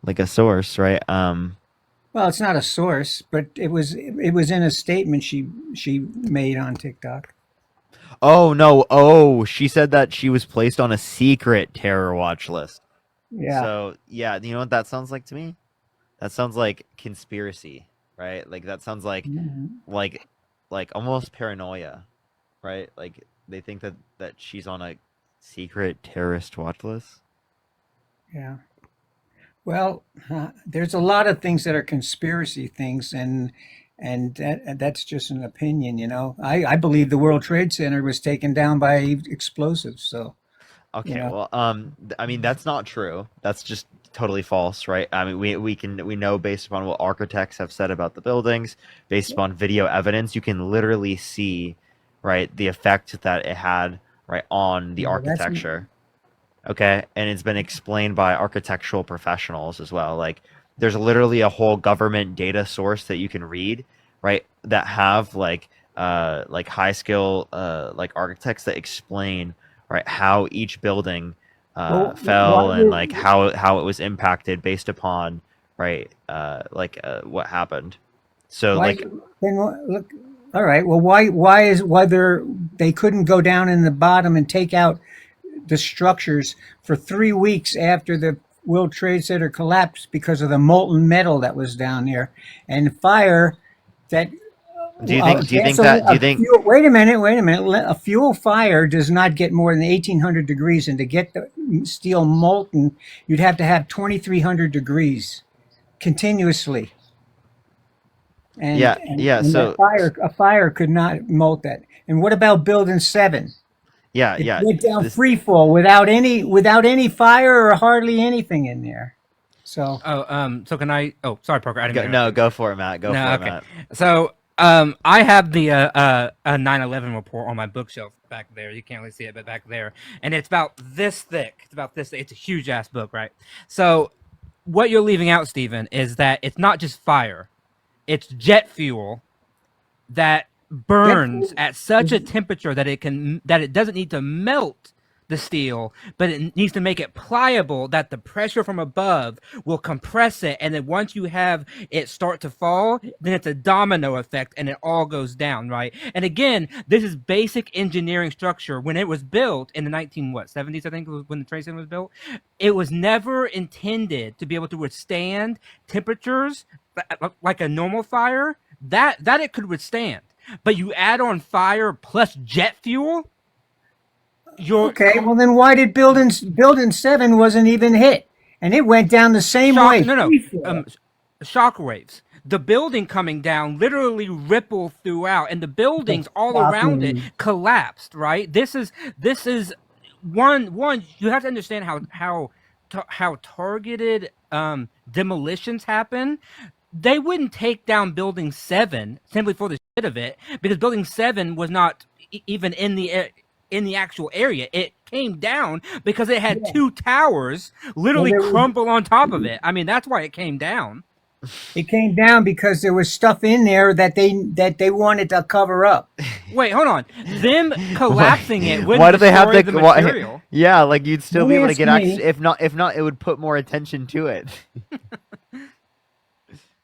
like a source, right? Well, it's not a source, but it was in a statement she made on TikTok. Oh no, oh, she said that she was placed on a secret terror watch list. Yeah. So yeah, you know what that sounds like to me? That sounds like conspiracy, right? Like that sounds Mhm. like like almost paranoia, right? Like they think that she's on a secret terrorist watch list. Yeah. Well, there's a lot of things that are conspiracy things, and that's just an opinion, you know. I believe the World Trade Center was taken down by explosives, so you Okay, know. well, I mean that's not true. That's just totally false, right? I mean, we know based upon what architects have said about the buildings, based upon video evidence, you can literally see, right, the effect that it had, right, on the Yeah, that's architecture. Okay, and it's been explained by architectural professionals as well. Like, there's literally a whole government data source that you can read, right, that have like high skill like architects that explain right how each building well. Why fell and like would how it was impacted based upon right what happened. So why like then look? All right. Well, why is whether they couldn't go down in the bottom and take out the structures for 3 weeks after the World Trade Center collapsed because of the molten metal that was down there and fire that do you a think fuel. Wait a minute. A fuel fire does not get more than 1,800 degrees, and to get the steel molten, you'd have to have 2,300 degrees continuously, and yeah and, yeah and that so fire a fire could not molt that. And what about Building 7? yeah It yeah went down this free fall without any fire or hardly anything in there. So Oh, so can I? Oh, sorry, Parker. I didn't mean to interrupt no, you. go for it, Matt, go No, for it, okay. Matt. So, I have the 9/11 report on my bookshelf back there. You can't really see it, but back there, and it's about this thick. It's about this. It's a huge ass book, right? So, what you're leaving out, Stephen, is that it's not just fire; it's jet fuel that jet burns fuel at such a is temperature that it doesn't need to melt the steel, but it needs to make it pliable that the pressure from above will compress it, and then once you have it start to fall, then it's a domino effect and it all goes down, right? And again, this is basic engineering structure. When it was built in the 70s, I think was when the Trade Center was built, it was never intended to be able to withstand temperatures like a normal fire that it could withstand. But you add on fire plus jet fuel, you're okay. Well, then why did Building 7 wasn't even hit, and it went down the same shock. way, No, no, free fall. shock waves. The building coming down literally rippled throughout, and the buildings all around it Shocking. collapsed. Right. This is one. You have to understand how targeted demolitions happen. They wouldn't take down Building 7 simply for the shit of it, because Building 7 was not even in the actual area. It came down because it had Yeah. two towers Well, literally there was crumble on top of it. I mean, that's why it came down. it came down because there was stuff in there that they wanted to cover up. Wait, hold on. Them collapsing it why wouldn't why do they have destroy the the why, material. yeah, like you'd still Don't be able to ask get access. me. If not it would put more attention to it.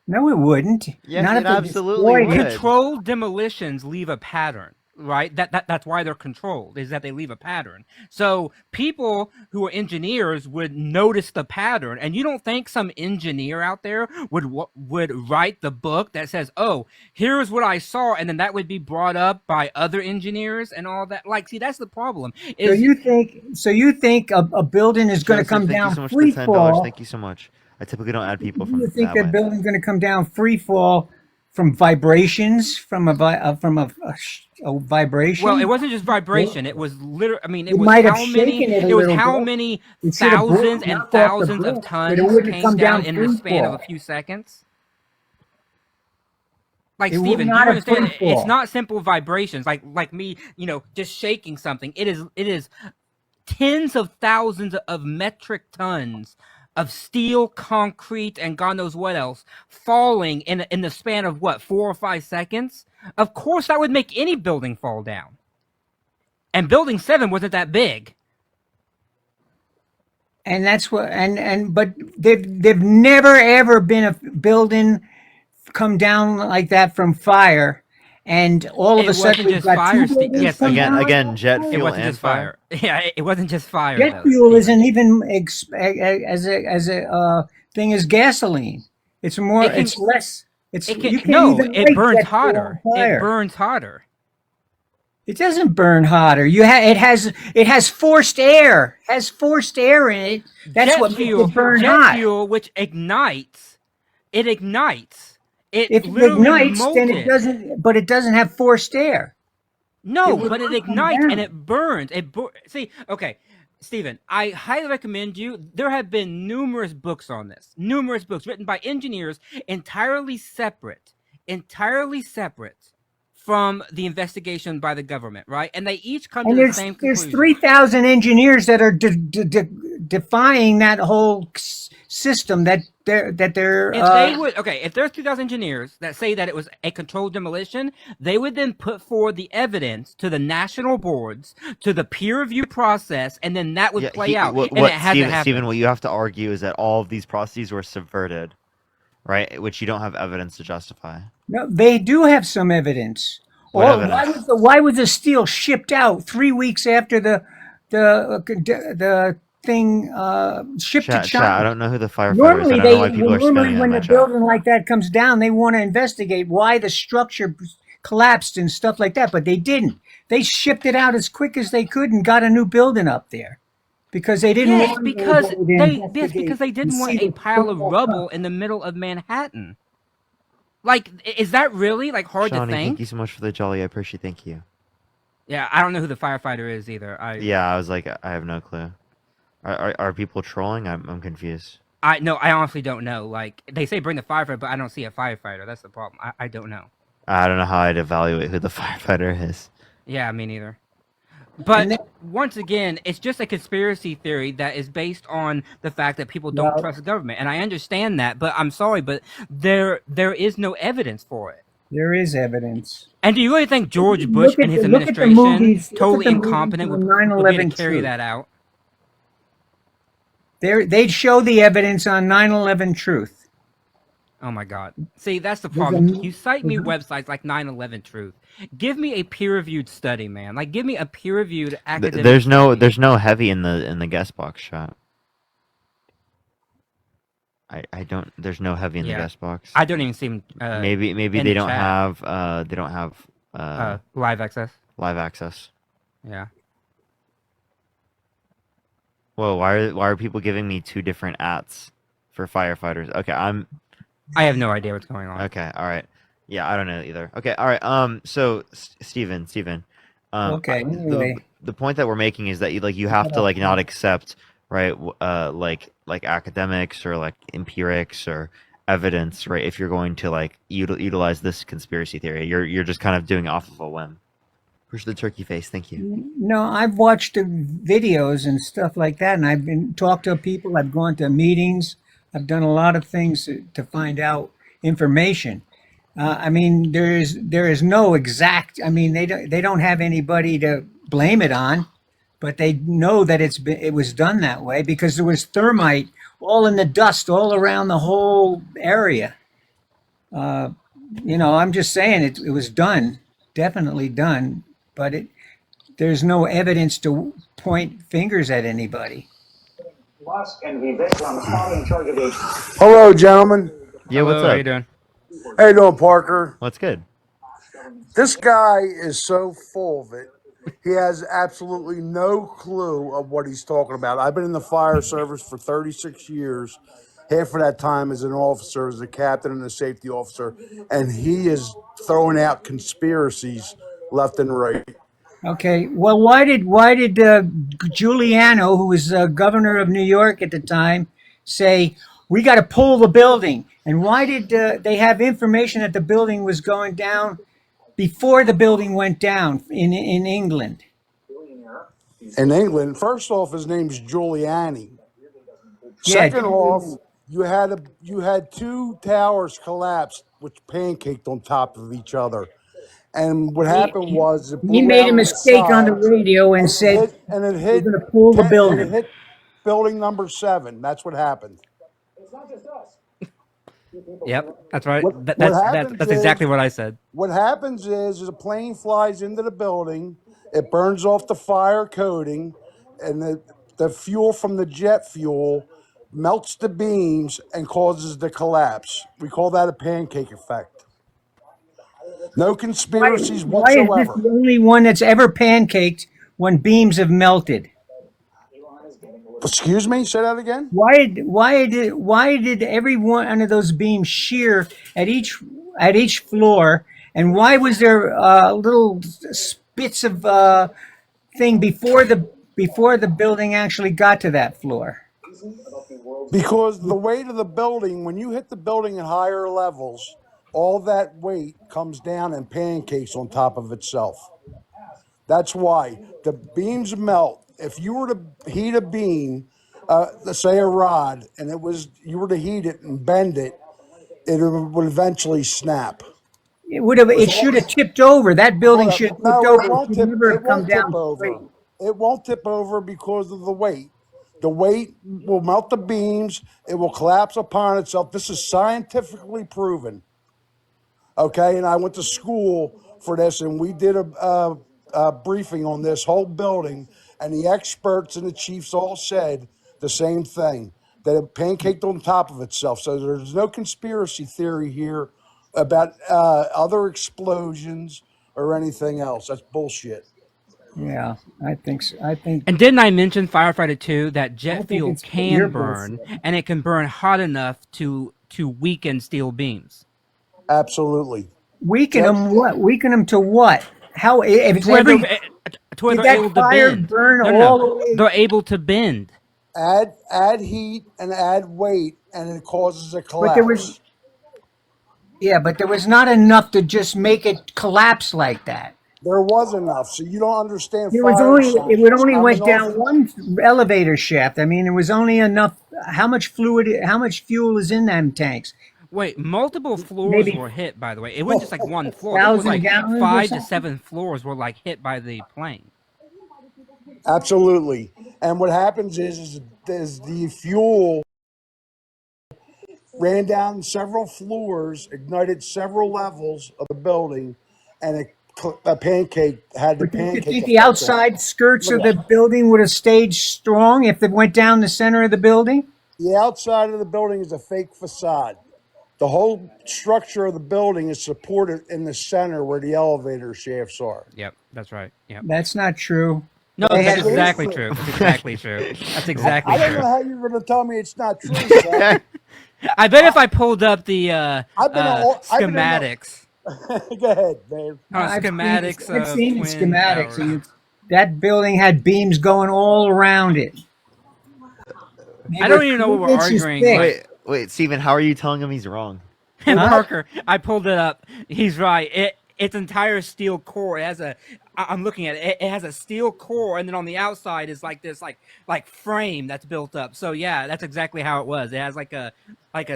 No, it wouldn't. Yes, Not it if they absolutely destroyed it. would. Controlled demolitions leave a pattern, right? That's why they're controlled, is that they leave a pattern. So people who are engineers would notice the pattern, and you don't think some engineer out there would write the book that says, "Oh, here's what I saw," and then that would be brought up by other engineers and all that. Like, see, that's the problem. So Is you think a building is going to Joseph, come thank you down so much for the free $10. fall? Thank you so much. I typically don't add people You from think that that way. building's going to come down free fall from vibrations from a Well, it vibration? wasn't just vibration. It was literally. I mean, it It was might have how many. shaken it a It was little how bit. many It should have thousands and knocked off the thousands of bricks, but it tons wouldn't came come down down in the free span of a fall. few seconds. Like, It would Steven, do not you have understand? free It's fall. not simple vibrations like me, just shaking something. It is tens of thousands of metric tons of steel, concrete, and God knows what else falling in the span of what, 4 or 5 seconds. Of course, that would make any building fall down. And Building 7 wasn't that big. and that's what but they've never ever been a building come down like that from fire, and all of It a sudden wasn't we've just got two fire. buildings Yes, come Again, down like again, jet that. it fuel wasn't and just fire. fire. Yeah, it wasn't just fire Jet though, fuel Steven. isn't even as a thing as gasoline. It's more. It can It's less. It's it can you can't no, even it light burns jet fuel on hotter. It fire. burns hotter. It doesn't burn hotter. It has forced air. Has forced air in it. That's what makes it burn Jet hot. fuel, which ignites, it ignites. It If it literally ignites, then it molten. doesn't. But it doesn't have forced air. It No, would but it not come ignites and down. it burns. See, okay, Stephen, I highly recommend you. There have been numerous books on this, numerous books written by engineers entirely separate from the investigation by the government, right? And they each come to And the same there's conclusion. 3,000 engineers that are defying that whole system that they're If they would, okay, if there's 2,000 engineers that say that it was a controlled demolition, they would then put forward the evidence to the national boards, to the peer review process, and then that would Yeah, play out. what, And it what hasn't Steven, happened. what you have to argue is that all of these processes were subverted, right? Which you don't have evidence to justify. no, they do have some evidence. What Or evidence? why was the steel shipped out 3 weeks after the thing shipped to Chat, I China? don't know who the firefighter is. I don't know why people are Normally spamming on when my a chat. building like that comes down, they want to investigate why the structure collapsed and stuff like that, but they didn't. They shipped it out as quick as they could and got a new building up there because they didn't Yes, want anybody to because investigate they and didn't want see a the pile of full rubble stuff. in the middle of Manhattan. Like, is that really like hard to Shawnee, thank think? you so much for the jolly. I appreciate. Thank you. Yeah, I don't know who the firefighter is either. Yeah, I was like, I have no clue. Are people trolling? I'm confused. I no, I honestly don't know. Like they say, bring the firefighter, but I don't see a firefighter. That's the problem. I don't know. I don't know how I'd evaluate who the firefighter is. Yeah, me neither. And But once again, it's just a conspiracy theory that is based on the fact that people don't well, trust the government, and I understand that. But I'm sorry, but there is no evidence for it. there is evidence. And do you really think George Bush and his Look at the administration, movies. Look totally at the movies incompetent, on would be able 9/11 to carry truth. that out? They'd show the evidence on 9/11 truth. Oh my God! See, that's the There's problem. a, You cite me there's a- websites like 9/11 Truth. Give me a peer-reviewed study, man. Like, give me a peer-reviewed academic. There's no study. heavy in the guest box shot. I don't. There's no heavy in the Yeah. guest box. I don't even see Maybe in they the don't chat. have Live access. live access. Yeah. Whoa, why are people giving me two different ats for firefighters? Okay, I have no idea what's going on. okay, all right. Yeah, I don't know either. Okay, all right. So Steven, Okay, anyway. the point that we're making is that you have to like not accept, right, like academics or like empirics or evidence, right, if you're going to like utilize this conspiracy theory. You're just kind of doing it off of a whim. Push the turkey face. Thank you. No, I've watched the videos and stuff like that, and I've been talked to people. I've gone to meetings. I've done a lot of things to find out information. I mean, there is no exact. I mean, they don't have anybody to blame it on, but they know that it was done that way because there was thermite all in the dust all around the whole area. I'm just saying it was done, definitely done, but there's no evidence to point fingers at anybody. Hello, gentlemen. Yeah, Hello, what's how up? you doing? How you doing, Parker? What's good? This guy is so full of it. He has absolutely no clue of what he's talking about. I've been in the fire service for 36 years. Half of that time as an officer, as a captain and a safety officer, and he is throwing out conspiracies left and right. Okay, well, why did Giuliano, who was governor of New York at the time, say we got to pull the building? And why did they have information that the building was going down before the building went down in England? In England, first off, his name's Giuliani. Yeah, Second off, you had two towers collapse, which pancaked on top of each other. And what happened was it he blew made out a on the mistake on the sides, radio and and said it we're hit going to pull the ten, and it building. hit building number 7. That's what happened. Yep, that's right. What That's happens exactly is what I said. what happens is a plane flies into the building, it burns off the fire coating, and the fuel from the jet fuel melts the beams and causes the collapse. We call that a pancake effect. No conspiracies Why is this whatsoever. the only one that's ever pancaked when beams have melted? Excuse me, say that again? Why did every one of those beams shear at each floor, and why was there little spits of thing before the building actually got to that floor? Because the weight of the building, when you hit the building at higher levels, all that weight comes down and pancakes on top of itself. That's why the beams melt. If you were to heat a beam, let's say a rod, and you were to heat it and bend it, it would eventually snap. It should have tipped over. That building Hold up. should have tipped No, it over. It won't should tip. never It have come won't tip down straight. over. It won't tip over because of the weight. The weight will melt the beams. It will collapse upon itself. This is scientifically proven. Okay, and I went to school for this, and we did a briefing on this whole building, and the experts and the chiefs all said the same thing, that it pancaked on top of itself. So there's no conspiracy theory here about other explosions or anything else. That's bullshit. Yeah, I think so. I think And didn't I mention Firefighter 2 that I jet think fuel it's your can burn, bullshit. and it can burn hot enough to weaken steel beams? Absolutely. Weaken Jet- them. What? Weaken them to what? How? If it's To where every they're did that able to fire bend. burn No, all no, the way? they're able to bend. Add heat and add weight, and it causes a But there was collapse. but there was not enough to just make it collapse like that. There was enough, so you don't understand There was fire only it would science only coming went off. down one elevator shaft. I mean, there was only enough. How much fluid? How much fuel is in them tanks? Wait, multiple floors Maybe were hit, by the way. It wasn't just like one floor. This was 1,000 like gallons or 5 to something. 7 floors were like hit by the plane. Absolutely. And what happens is the fuel ran down several floors, ignited several levels of the building, and a pancake had the But don't you pancake think the effect on it. outside skirts Look of at the building would have stayed strong if it went down the center of the building? the outside of the building is a fake facade. The whole structure of the building is supported in the center where the elevator shafts are. Yep, that's right. Yep. That's not true. No, They that's had- exactly true. That's exactly true. That's exactly I don't know true. how you're going to tell me it's not true, sir. I bet if I pulled up the I've been in the- schematics, Go ahead, man. schematics I've of seen the Twin schematics. Towers. And that building had beams going all around it. They I don't were even know what 3 we're inches arguing. thick. Like, Wait, Steven, how are you telling him he's wrong? and Parker, I pulled it up. He's right. Its entire steel core. It has a. I'm looking at it. It has a steel core, and then on the outside is like this, like frame that's built up. So yeah, that's exactly how it was. It has like a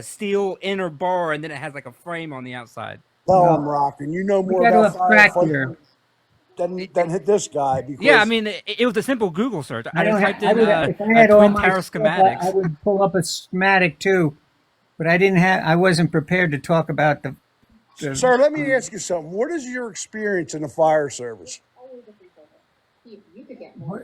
steel inner bar, and then it has like a frame on the outside. Tell him, Rockin'. You know more got to about have crack firefighting than hit this guy. Because Yeah, I mean, it was a simple Google search. I just typed I in would, if I had all Twin my Tower stuff, schematics. I would pull up a schematic too, but I didn't have. I wasn't prepared to talk about the. Sir, let me ask you something. What is your experience in the fire service?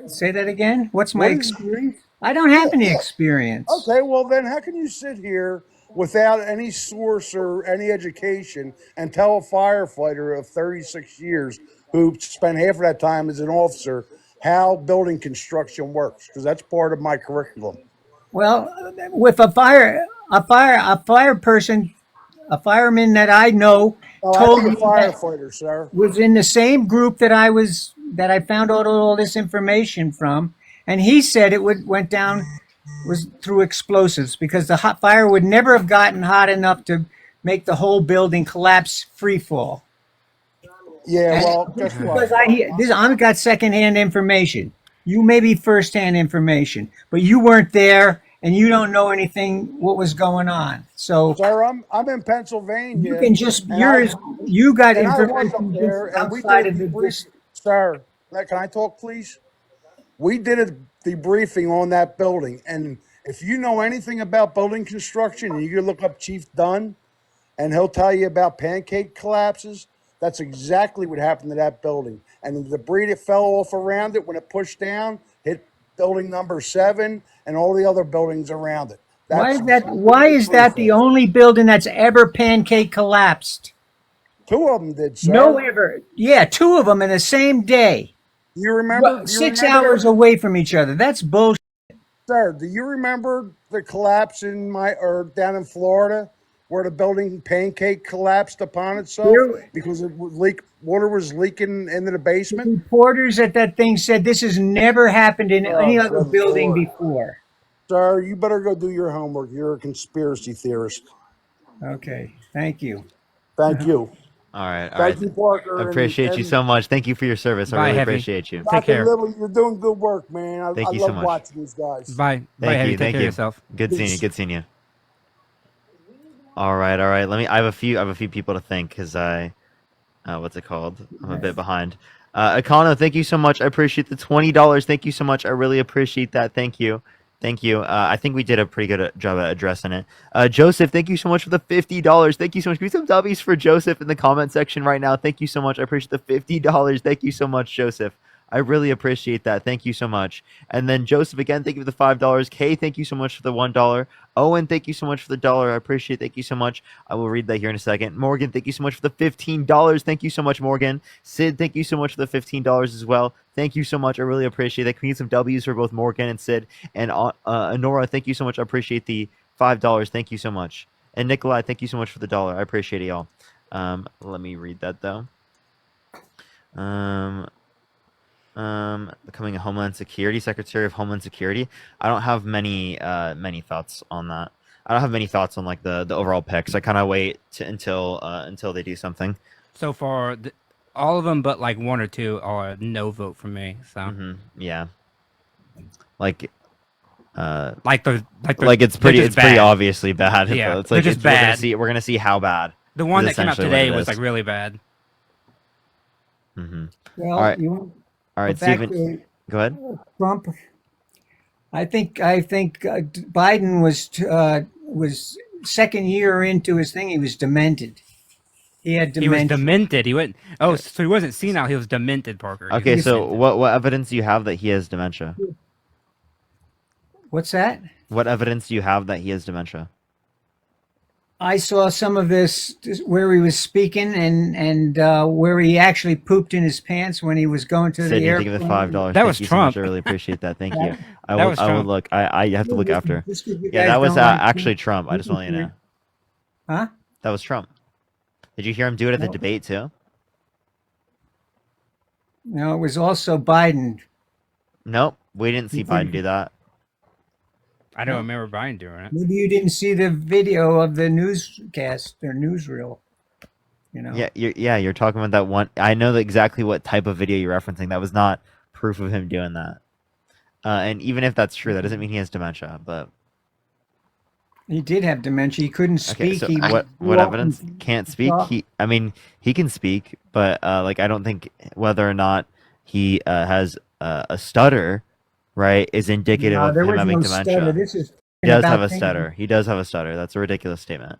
Say that again. What's my What is- experience? I don't have any experience. Okay, well then how can you sit here without any source or any education and tell a firefighter of 36 years who spent half of that time as an officer how building construction works? Because that's part of my curriculum. Well, with a fireman that I know Oh, told I'm a me that firefighter, sir. was in the same group that I found out all this information from, and he said it went down was through explosives because the hot fire would never have gotten hot enough to make the whole building collapse free fall. Yeah, well, guess Because what? I've got secondhand information. You may be firsthand information, but you weren't there and you don't know anything what was going on. So Sir, I'm in Pennsylvania. you can just and you got and I was information up there, just and we outside did of a the brief. Sir, can I talk, please? We did a debriefing on that building, and if you know anything about building construction, and you can look up Chief Dunn, and he'll tell you about pancake collapses. That's exactly what happened to that building. And the debris that fell off around it when it pushed down hit building number 7 and all the other buildings around it. Why That's is that? exactly Why what the is that proof the is. only building that's ever pancake collapsed? 2 of them did, No, sir. ever. Yeah, two of them in the same day. Do you remember? Do you 6 hours remember, away from each other. That's bullshit. sir? Do you remember the collapse in down in Florida, where the building pancake collapsed upon itself There, because it was water was leaking into the the basement? reporters at that thing said this has never happened in Oh, any other good building Lord. before. Sir, you better go do your homework. You're a conspiracy theorist. Okay, thank you. Thank you. All right, all right. Thank you, Parker. Appreciate you And so much. Thank you for your service. I Bye, really Heavy. appreciate you. Take Dr. care. Little, you're doing good work, man. I Thank you so love much. watching these guys. Bye. Bye, Thank Heavy. you. Take Thank care of you. yourself. Good seeing you. Peace. Good seeing you. All right, all right. I have a few people to thank because what's it called? I'm a bit behind. Akano, thank you so much. I appreciate the $20. Thank you so much. I really appreciate that. Thank you. Thank you. I think we did a pretty good job at addressing it. Joseph, thank you so much for the $50. Thank you so much. Give me some W's for Joseph in the comment section right now. Thank you so much. I appreciate the $50. Thank you so much, Joseph. I really appreciate that. Thank you so much. And then Joseph again, thank you for the $5. Kay, thank you so much for the $1. Owen, thank you so much for the $1. I appreciate it. Thank you so much. I will read that here in a second. Morgan, thank you so much for the $15. Thank you so much, Morgan. Sid, thank you so much for the $15 as well. Thank you so much. I really appreciate it. Can we get some W's for both Morgan and Sid? And Nora, thank you so much. I appreciate the $5. Thank you so much. And Nikolai, thank you so much for the $1. I appreciate it, y'all. Let me read that though. Becoming a Homeland Security Secretary of Homeland Security. I don't have many thoughts on that. I don't have many thoughts on like the overall picks. I kind of wait until they do something. So far, all of them but like one or two are no vote for me. So Yeah, like like it's it's pretty obviously bad. Yeah, It's like they're just we're gonna bad. we're gonna see how bad. The one is that came out essentially what today it was is. like really bad. Well, All right. you want All right, go back Stephen, to go ahead. Trump. I think Biden was second year into his thing. He was demented. He had He was dementia. demented. He went. Oh, so he wasn't senile. He was demented, Parker. He was Okay, so demented. what evidence do you have that he has dementia? What's that? What evidence do you have that he has dementia? I saw some of this where he was speaking and where he actually pooped in his pants when he was going to Sid, the you airplane. give the $5. That Thank was you so much. Trump. I really appreciate that. Thank you. I That will. was I will Trump. look. I have to look after. Just 'cause you Yeah, guys that was don't like actually Trump. I just want you to know. Huh? That was Trump. Did you hear him do it at the No. debate too? No, it was also Biden. Nope, we didn't see You Biden think- do that. I don't remember Brian doing it. Maybe you didn't see the video of the newscast or newsreel. You know. You're talking about that one. I know exactly what type of video you're referencing. That was not proof of him doing that. And even if that's true, that doesn't mean he has dementia. But He did have dementia. He couldn't okay, speak. so He what walked evidence? and Can't speak. talk. I mean, he can speak, but like I don't think whether or not he has a stutter, right, is indicative No, of there him was having no dementia. stutter. This is He does about have a things- stutter. He does have a stutter. That's a ridiculous statement.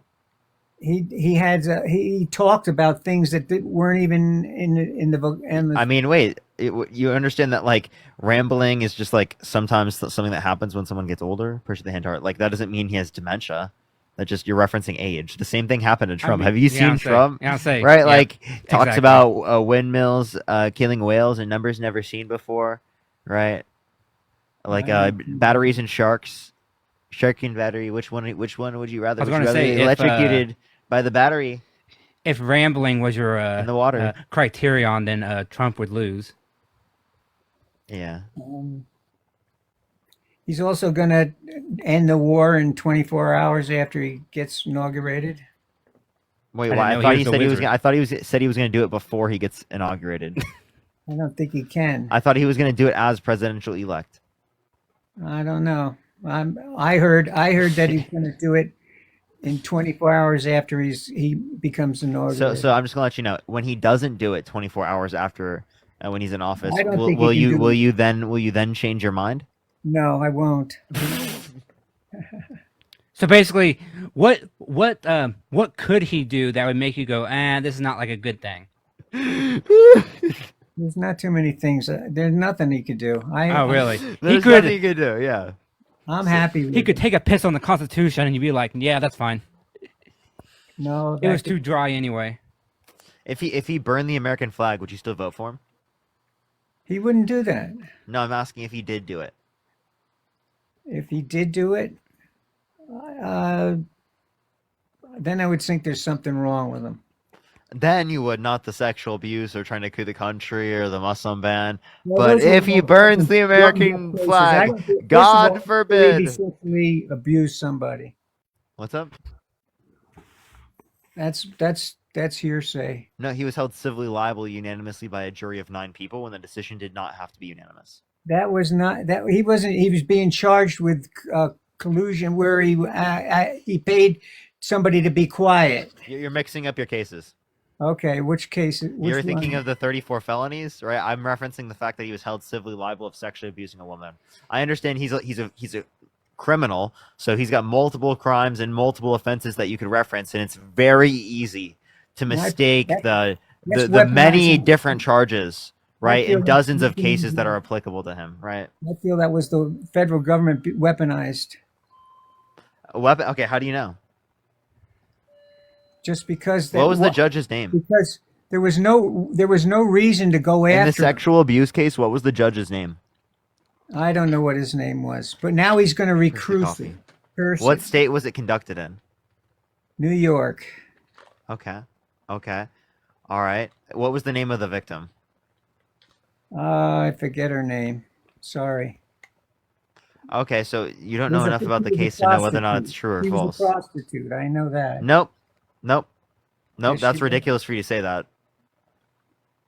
He talked about things that weren't even in the. I mean, wait. You understand that like rambling is just like sometimes something that happens when someone gets older. Push the hand heart. Like that doesn't mean he has dementia. That just you're referencing age. The same thing happened to Trump. Have you seen Trump? Yeah, I'll say. Right, Yeah, like talks exactly. about windmills killing whales and numbers never seen before. Right, like batteries and sharks. Shark and battery. Which one would you rather? I was Would you gonna rather say, be electrocuted by the battery If rambling was your in the water? criterion, then Trump would lose. Yeah. He's also going to end the war in 24 hours after he gets inaugurated. Wait, I why? I didn't know thought he he was the said he was. wizard. I thought he said he was going to do it before he gets inaugurated. I don't think he can. I thought he was going to do it as presidential elect. I don't know. I heard that he's going to do it in 24 hours after he becomes inaugurated. So I'm just going to let you know when he doesn't do it 24 hours after when he's in office. I don't Will, think he will can you do will it. you then will you then change your mind? No, I won't. So basically, what could he do that would make you go, this is not like a good thing? There's not too many things. There's nothing he could do. Oh, really? There's nothing you could do. Yeah. I'm happy with He could it. take a piss on the Constitution, and you'd be like, yeah, that's fine. No, It was too dry anyway. If he burned the American flag, would you still vote for him? he wouldn't do that. No, I'm asking if he did do it. If he did do it, uh, then I would think there's something wrong with him. Then you would, not the sexual abuse or trying to coup the country or the Muslim ban. Well, But those are if he all burns the fucking American cases. I flag, don't think- first of God all, I believe he forbid. sexually abused somebody. What's up? That's hearsay. No, he was held civilly liable unanimously by a jury of 9 people when the decision did not have to be unanimous. That was not that he wasn't. He was being charged with collusion, where he paid somebody to be quiet. You're mixing up your cases. Okay, which case? Which You're thinking one? of the 34 felonies, right? I'm referencing the fact that he was held civilly liable of sexually abusing a woman. I understand he's a criminal, so he's got multiple crimes and multiple offenses that you could reference, and it's very easy to mistake the many weaponizing. different charges, right, feel in dozens of weaponizing. cases that are applicable to him, right? I feel that was the federal government weaponized. A weapon. Okay, how do you know? Just because What was the judge's name? Because there was no reason to go In the after him. sexual abuse case, what was the judge's name? I don't know what his name was, but now he's going to recruit coffee. the person. What state was it conducted in? New York. Okay. Okay. All right. What was the name of the victim? I forget her name. Sorry. Okay, so you don't know She's a- enough about the she's a case to know whether or not prostitute. it's true or She was false. a prostitute. I know that. Nope. Nope. Nope. Yes, That's she was. ridiculous for you to say that.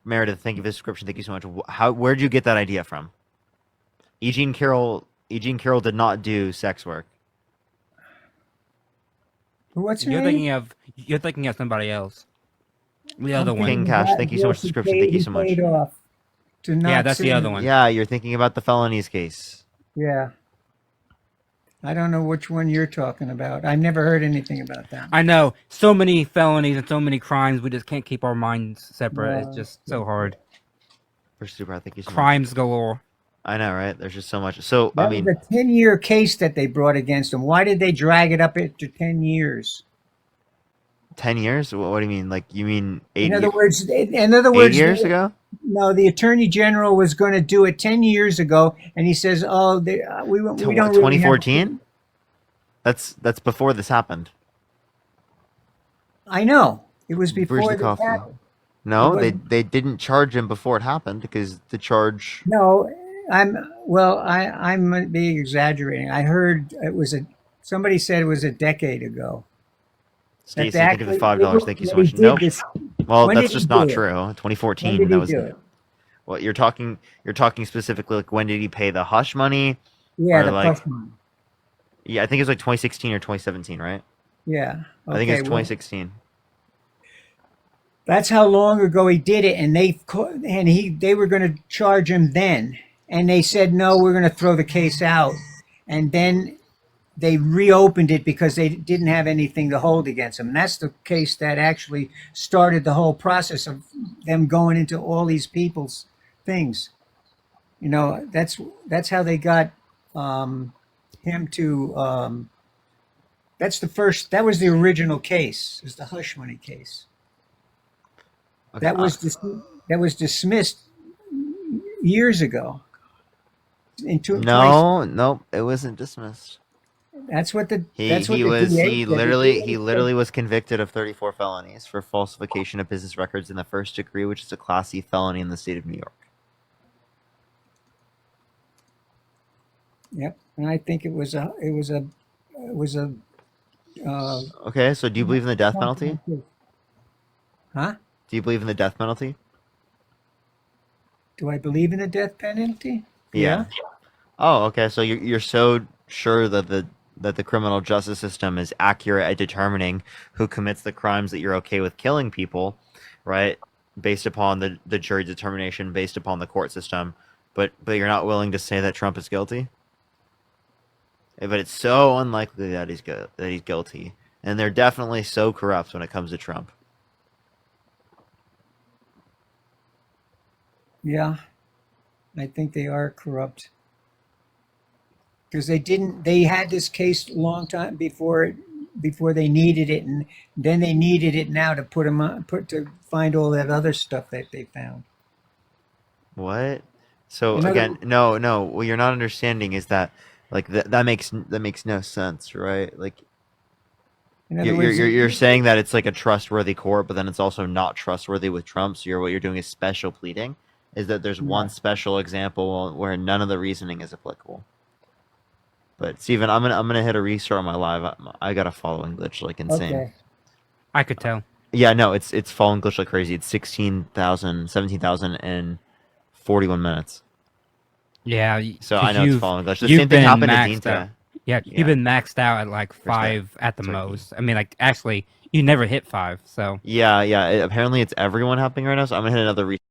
Meredith, thank you for the description. Thank you so much. Where'd you get that idea from? Eugene Carroll did not do sex work. What's her You're name? thinking of somebody else. The other one. King Cash, thank you so much for the description. Thank you so much. Paid off to not Yeah, that's the sue other him. one. Yeah, you're thinking about the felonies case. Yeah. I don't know which one you're talking about. I've never heard anything about that. I know. So many felonies and so many crimes, we just can't keep our minds separate. No. It's just so hard. For super, thank you so much. Crimes galore. I know, right? There's just so much. So, That I mean, was a 10-year case that they brought against him. Why did they drag it up after 10 years? 10 years? What do you mean? Like, you mean 8 In other years? words, 8 years ago? No, the attorney general was going to do it 10 years ago, and he says, "Oh, we don't really have 2014? That's before this happened. I know. It was Where's before the this coffee? happened. No, It they wasn't- they didn't charge him before it happened because the charge. No, I might be exaggerating. I heard somebody said it was a decade ago. Stacy, That thank you for the $5. Thank you so when he much. did Nope. this- Well, when that's did just he do not it? true. When 2014. did That he was. do it? Well, you're talking specifically like when did he pay the hush money? Yeah, Or the like- plus one. Yeah, I think it was like 2016 or 2017, right? Yeah. I think Okay, it's 2016. that's how long ago he did it, and they were going to charge him then, and they said no, we're going to throw the case out, and then they reopened it because they didn't have anything to hold against him. And that's the case that actually started the whole process of them going into all these people's things. You know, that's how they got him to. That was the original case. Is the hush money case. Okay, That was dismissed years ago. no, it wasn't dismissed. That's what the He that's what he the was DA he said. The literally DA he literally was convicted of 34 felonies for falsification of business records in the first degree, which is a Class C felony in the state of New York. Yep, and I think it was a Okay, so do you believe in the death penalty? Huh? Do you believe in the death penalty? Do I believe in the death penalty? Yeah. Oh, okay. So you're so sure that the criminal justice system is accurate at determining who commits the crimes that you're okay with killing people, right? based upon the jury determination, based upon the court system, but you're not willing to say that Trump is guilty. But it's so unlikely that he's guilty, and they're definitely so corrupt when it comes to Trump. Yeah, I think they are corrupt because they had this case a long time before they needed it, and then they needed it now to to find all that other stuff that they found. What? So In other, again, no. What you're not understanding is that like that makes no sense, right? Like in other words, you're saying that it's like a trustworthy court, but then it's also not trustworthy with Trump. So what you're doing is special pleading. Is that there's one yeah. special example where none of the reasoning is applicable. But Steven, I'm gonna hit a restart on my live. I got a following glitch like insane. Okay. I could tell. Yeah, no, it's falling glitch like crazy. It's 17,000 in 41 minutes. Yeah, So 'cause I know it's falling glitch. The you've same thing been happened to maxed out. Dinta. Yeah, Yeah. you've been maxed out at like Respect. 5 at the Turkey. most. I mean, like actually, you never hit 5. So Yeah. Apparently it's everyone happening right now. So I'm gonna hit another restart.